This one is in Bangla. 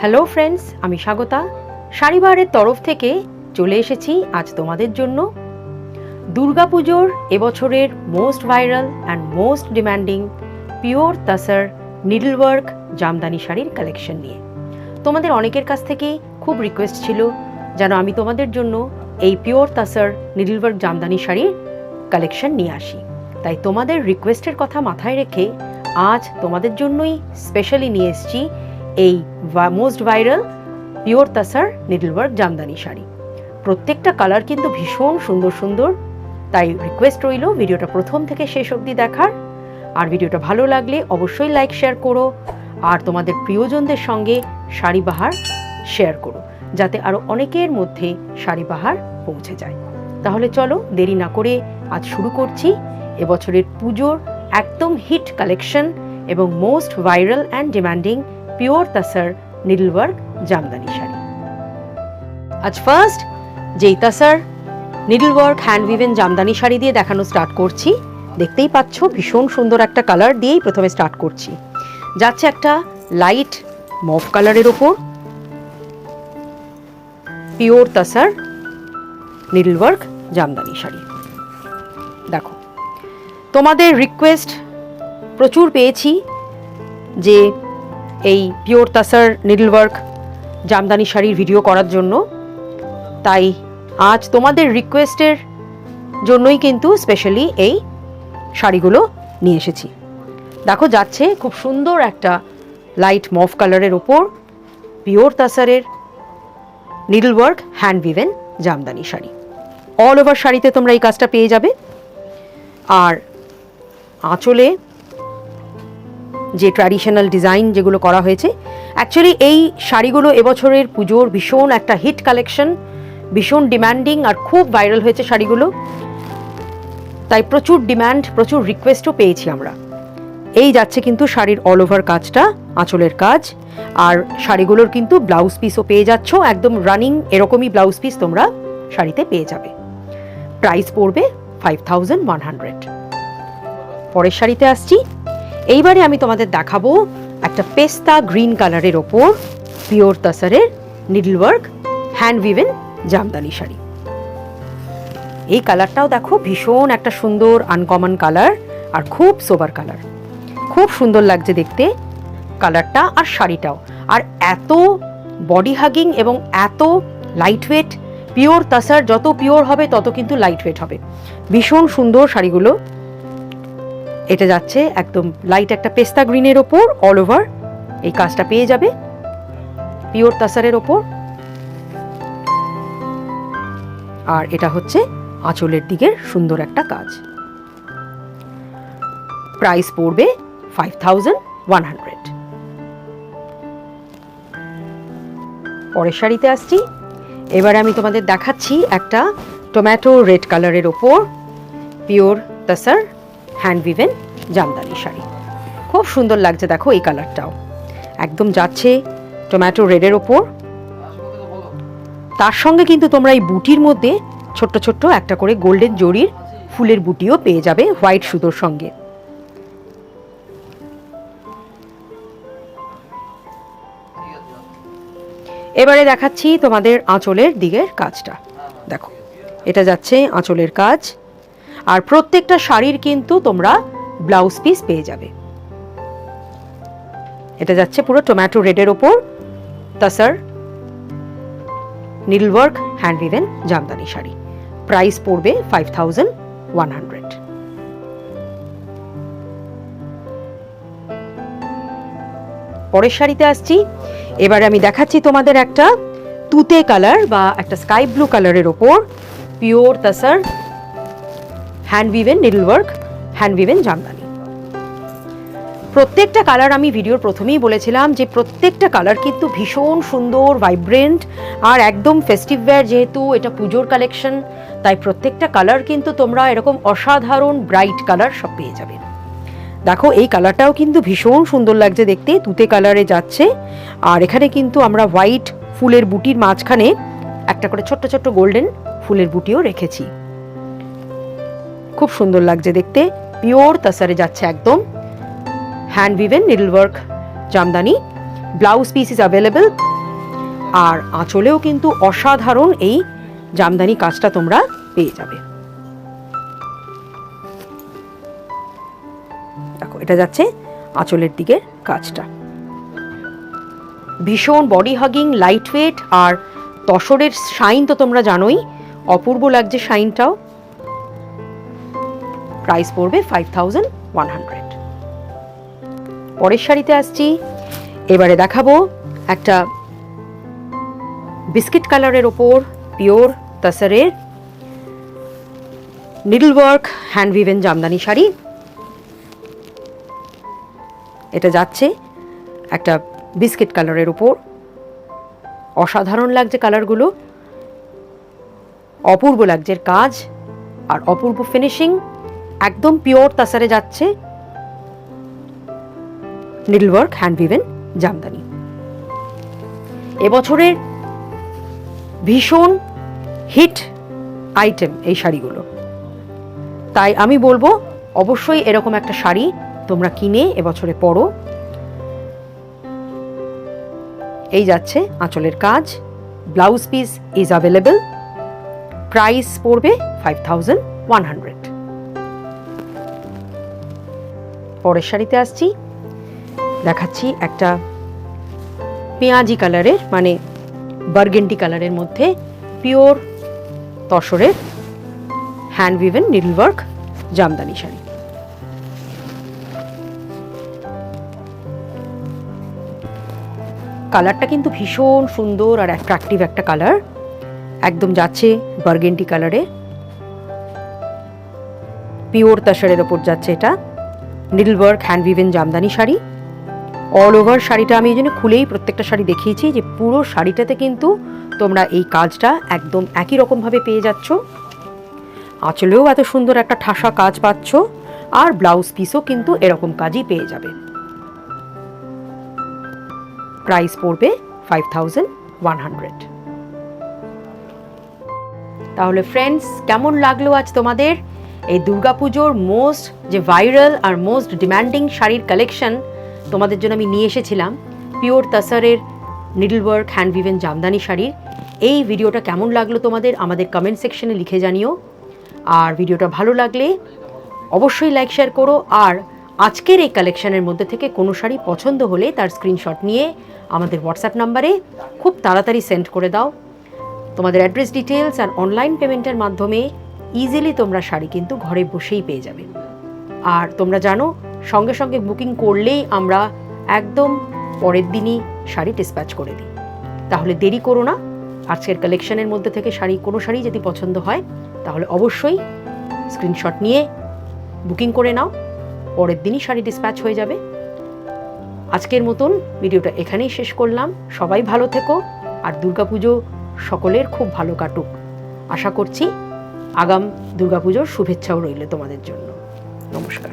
হ্যালো ফ্রেন্ডস, আমি স্বাগতা শাড়িবাহারের তরফ থেকে চলে এসেছি আজ তোমাদের জন্য দুর্গাপুজোর এবছরের most viral and most demanding pure tussar needlework jamdani শাড়ির কালেকশন নিয়ে। তোমাদের অনেকের কাছ থেকে খুব রিকোয়েস্ট ছিল যেন আমি তোমাদের জন্য এই পিওর তাসার নিডলওয়ার্ক জামদানি শাড়ির কালেকশন নিয়ে আসি। তাই তোমাদের রিকোয়েস্টের কথা মাথায় রেখে আজ তোমাদের জন্যই স্পেশালি নিয়ে এসেছি এই most viral pure tussar needlework Jamdani sari. প্রত্যেকটা কালার কিন্তু ভীষণ সুন্দর সুন্দর, তাই রিকোয়েস্ট রইল ভিডিওটা প্রথম থেকে শেষ অবধি দেখার। আর ভিডিওটা ভালো লাগলে অবশ্যই লাইক শেয়ার করো, আর তোমাদের প্রিয়জনদের সঙ্গে শাড়িবাহার শেয়ার করো, যাতে আরও অনেকের মধ্যে শাড়িবাহার পৌঁছে যায়। তাহলে চলো দেরি না করে আজ শুরু করছি এবছরের পুজোর একদম হিট কালেকশন এবং most viral and demanding pure tussar needlework Jamdani sari. আজ ফার্স্ট যেই tussar needlework hand woven Jamdani sari দিয়ে দেখানো স্টার্ট করছি। দেখতেই পাচ্ছ ভীষণ সুন্দর একটা কালার দিয়েই প্রথমে স্টার্ট করছি। যাচ্ছে একটা লাইট মভ কালারের ওপর পিওর তাসার নিডলওয়ার্ক জামদানি শাড়ি। দেখো, তোমাদের রিকোয়েস্ট প্রচুর পেয়েছি যে এই পিওর তাসার নিডলওয়ার্ক জামদানি শাড়ির ভিডিও করার জন্য, তাই আজ তোমাদের রিকোয়েস্টের জন্যই কিন্তু স্পেশালি এই শাড়িগুলো নিয়ে এসেছি। দেখো, যাচ্ছে খুব সুন্দর একটা লাইট মভ কালারের ওপর পিওর তাসারের needlework hand woven Jamdani sari. All over শাড়িতে তোমরা এই কাজটা পেয়ে যাবে। আর আঁচলে যে ট্র্যাডিশনাল ডিজাইন যেগুলো করা হয়েছে, অ্যাকচুয়ালি এই শাড়িগুলো এবছরের পুজোর ভীষণ একটা হিট কালেকশন, ভীষণ ডিম্যান্ডিং আর খুব ভাইরাল হয়েছে শাড়িগুলো, তাই প্রচুর ডিম্যান্ড, প্রচুর রিকোয়েস্টও পেয়েছি আমরা। এই যাচ্ছে কিন্তু শাড়ির অল ওভার কাজটা, আঁচলের কাজ। আর শাড়িগুলোর কিন্তু ব্লাউজ পিসও পেয়ে যাচ্ছ, একদম রানিং এরকমই ব্লাউজ পিস তোমরা শাড়িতে পেয়ে যাবে। প্রাইস পড়বে 5100। পরের শাড়িতে আসছি। এইবারে আমি তোমাদের দেখাবো একটা পেস্তা গ্রিন কালারের ওপর পিওর তাসারের needlework hand woven Jamdani sari. এই কালারটাও দেখো ভীষণ একটা সুন্দর আনকমন কালার আর খুব সোবার কালার, খুব সুন্দর লাগছে দেখতে কালারটা আর শাড়িটাও। আর এত বডি হাগিং এবং এত লাইট ওয়েট, পিওর তাসার যত পিওর হবে তত কিন্তু লাইট ওয়েট হবে। ভীষণ সুন্দর শাড়িগুলো। এটা যাচ্ছে একদম লাইট একটা পেস্তা গ্রিনের ওপর অল ওভার এই কাজটা পেয়ে যাবে পিওর তাসারের ওপর। আর এটা হচ্ছে আঁচলের দিকের সুন্দর একটা কাজ। প্রাইস পড়বে 5100। পরের শাড়িতে আসছি। এবারে আমি তোমাদের দেখাচ্ছি একটা টমেটো রেড কালারের ওপর pure তাসার hand woven Jamdani sari. খুব সুন্দর লাগছে দেখো এই কালারটাও, একদম যাচ্ছে টমেটো রেডের ওপর। তার সঙ্গে কিন্তু তোমরা এই বুটির মধ্যে ছোট্ট ছোট্ট একটা করে গোল্ডেন জরির ফুলের বুটিও পেয়ে যাবে হোয়াইট সুতোর সঙ্গে। এবারে দেখাচ্ছি তোমাদের আঁচলের দিকের কাজটা। দেখো, এটা যাচ্ছে আঁচলের কাজ। আর প্রত্যেকটা শাড়ির কিন্তু তোমরা ব্লাউজ পিস পেয়ে যাবে। এটা যাচ্ছে পুরো টমেটো রেডের ওপর তাসার needlework hand woven Jamdani sari. Price পড়বে 5100। পরের শাড়িতে আসছি। এবারে আমি দেখাচ্ছি তোমাদের একটা তুতে কালার বা একটা স্কাই ব্লু কালারের ওপর pure তাসার hand woven নিডলওয়ার্ক hand woven Jamdani. প্রত্যেকটা কালার আমি ভিডিওর প্রথমেই বলেছিলাম যে প্রত্যেকটা কালার কিন্তু ভীষণ সুন্দর, ভাইব্রেন্ট আর একদম ফেস্টিভ ওয়্যার। যেহেতু এটা পুজোর কালেকশন, তাই প্রত্যেকটা কালার কিন্তু তোমরা এরকম অসাধারণ ব্রাইট কালার সব পেয়ে যাবে। দেখো, এই কালারটাও কিন্তু ভীষণ সুন্দর লাগছে দেখতে, তুতে কালারে যাচ্ছে। আর এখানে কিন্তু আমরা হোয়াইট ফুলের বুটির মাঝখানে একটা করে ছোট্ট ছোট্ট গোল্ডেন ফুলের বুটিও রেখেছি। খুব সুন্দর লাগছে দেখতে। পিওর তাসারে যাচ্ছে একদম hand woven needlework jamdani. Blouse piece is available আর আঁচলেও কিন্তু অসাধারণ এই জামদানি কাজটা তোমরা পেয়ে যাবে। দেখো, এটা যাচ্ছে আঁচলের দিকের কাজটা। ভীষণ বডি হাগিং, লাইট ওয়েট, আর তসরের শাইন তো তোমরা জানোই, অপূর্ব লাগছে শাইনটাও। প্রাইস পড়বে 5100। পরের শাড়িতে আসছি। এবারে দেখাবো একটা বিস্কিট কালারের ওপর পিওর তসরের needle work hand woven Jamdani sari. এটা যাচ্ছে একটা বিস্কিট কালারের ওপর, অসাধারণ লাগছে কালারগুলো, অপূর্ব লাগছে কাজ আর অপূর্ব ফিনিশিং, একদম পিওর তসরে যাচ্ছে needle work hand woven Jamdani. এবছরের ভীষণ হিট আইটেম এই শাড়িগুলো, তাই আমি বলবো অবশ্যই এরকম একটা শাড়ি তোমরা কিনে এবছরে পরো। এই যাচ্ছে আঁচলের কাজ, blouse piece is available, price পড়বে 5100। পরের শাড়িতে আসছি। দেখাচ্ছি একটা পেঁয়াজি কালারের, মানে বার্গেন্ডি কালারের মধ্যে পিওর তসরের hand woven needle work jamdani sari. কালারটা কিন্তু ভীষণ সুন্দর আর অ্যাট্রাকটিভ একটা কালার, একদম যাচ্ছে বার্গেন্ডি কালারে, পিওর তসরের ওপর যাচ্ছে এটা needle work hand woven Jamdani sari. All over শাড়িটা আমি এই জন্য খুলেই প্রত্যেকটা শাড়ি দেখিয়েছি যে পুরো শাড়িটাতে কিন্তু তোমরা এই কাজটা একদম একই রকমভাবে পেয়ে যাচ্ছ। আঁচলেও এত সুন্দর একটা ঠাসা কাজ পাচ্ছ, আর ব্লাউজ পিসও কিন্তু এরকম কাজই পেয়ে যাবে। প্রাইস পড়বে 5100। তাহলে ফ্রেন্ডস, কেমন লাগলো আজ তোমাদের এই দুর্গাপুজোর মোস্ট যে ভাইরাল আর মোস্ট ডিম্যান্ডিং শাড়ির কালেকশন তোমাদের জন্য আমি নিয়ে এসেছিলাম, পিওর তসরের needle work hand woven jamdani শাড়ির। এই ভিডিওটা কেমন লাগলো তোমাদের আমাদের কমেন্ট সেকশনে লিখে জানিও। আর ভিডিওটা ভালো লাগলে অবশ্যই লাইক শেয়ার করো, আর আজকের এই কালেকশনের মধ্যে থেকে কোনো শাড়ি পছন্দ হলে তার স্ক্রিনশট নিয়ে আমাদের হোয়াটসঅ্যাপ নাম্বারে খুব তাড়াতাড়ি সেন্ড করে দাও। তোমাদের অ্যাড্রেস ডিটেলস আর অনলাইন পেমেন্টের মাধ্যমে ইজিলি তোমরা শাড়ি কিন্তু ঘরে বসেই পেয়ে যাবে। আর তোমরা জানো, সঙ্গে সঙ্গে বুকিং করলেই আমরা একদম পরের দিনই শাড়ি ডিসপ্যাচ করে দিই। তাহলে দেরি করো না, আজকের কালেকশনের মধ্যে থেকে কোনো শাড়ি যদি পছন্দ হয় তাহলে অবশ্যই স্ক্রিনশট নিয়ে বুকিং করে নাও, পরের দিনই শাড়ি ডিসপ্যাচ হয়ে যাবে। আজকের মতন ভিডিওটা এখানেই শেষ করলাম। সবাই ভালো থেকো, আর দুর্গাপুজো সকলের খুব ভালো কাটুক। আশা করছি আগাম দুর্গাপুজোর শুভেচ্ছাও রইল তোমাদের জন্য। নমস্কার।